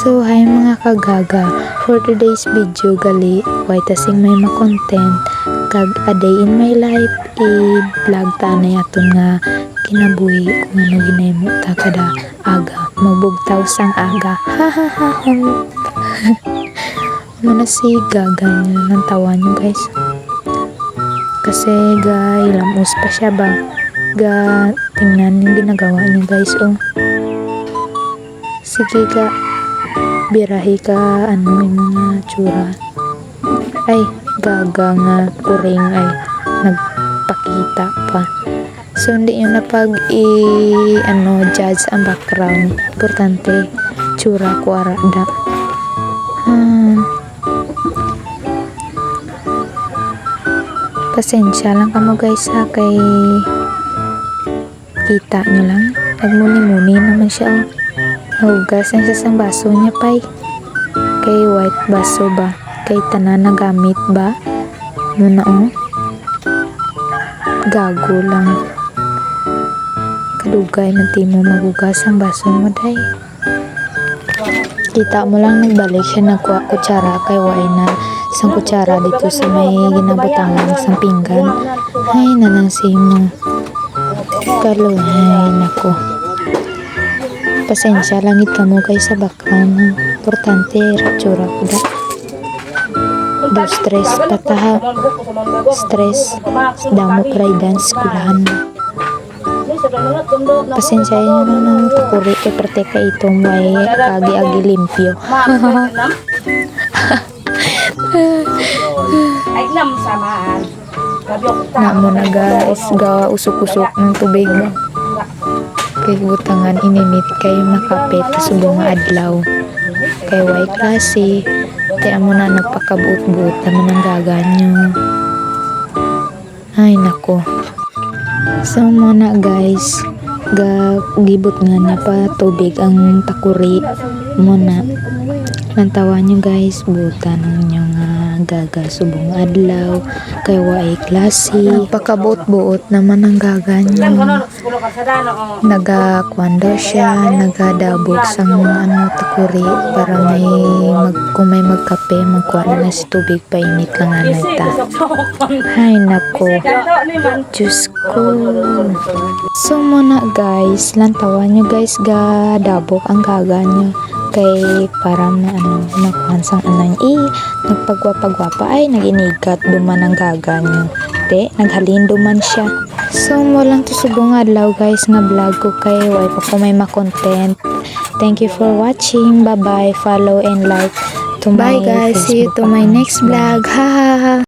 So hi mga kagaga, for today's video gali, why tasing may ma-content kag a day in my life i-vlog ta na yaton nga kinabuhi kung ano ginahimo ta kada aga, magbugtaw sang aga. Ha ha ha ha. Ano si gaga niya ng tawa niyo guys. Kasi ga ilamos pa siya ba. Ga tingnan yung ginagawa niyo guys oh. Sige ga birahi ka ano yung mga tsura. Ay gaga nga kuring ay nagpakita pa. So hindi yun na pag judge ang background. Importante tsura ko arada. Pasensya lang kamo guys ha kay kita nyo lang. Nagmuni-muni naman siya oh. Nahugas na siya sa baso niya pay. Kay white baso ba? Kay tanan na gamit ba? Muna oh. Gago lang. Kadugay man ti mo magugas ang baso mo day. Kita mo lang nagbalik siya nagkuha kutsara kay way na isang kutsara dito sa may ginabutangan isang pinggan. Ay nanansi mo. Kalo ay nako. Pasensya langit ka mo kay sa background ha. Importante ratsura ko da. Do stress pataha. Stress. Damo cry dance kulahan mo. Pasensya yun ng takuri kay perteka itong may agi-agi limpyo. Namo na guys, gawa usok-usok ng tubig mo. Kay butangan ininit kay makapit subong nga adlaw. Kay way klase, kaya mo na nagpakabuot-buot naman ang gaganyo. Ay nako. So muna guys, gibot nga na pa tubig ang takuri muna. Lantawa nyo guys, buta nyo nga gaga subong adlaw kay waay klase. Pakabuot-buot naman ang gaga nyo. Nagakwando siya, nagadabog sa mga takuri para kung may magkape, magkuha na si tubig painit lang anay ta. Ay nako, Diyos ko. So muna guys, lantawa nyo guys, gadabog ang gaga nyo. Kay parang na nakuhan sang anang nagpagwapa-gwapa ay naginigat duman ang gaga nyo. Naghalin duman siya. So walang to subong adlaw guys nga vlog ko kay way pa ko may ma-content. Thank you for watching. Bye bye. Follow and like to my Bye guys. Facebook See you to my account. next vlog. Ha ha ha.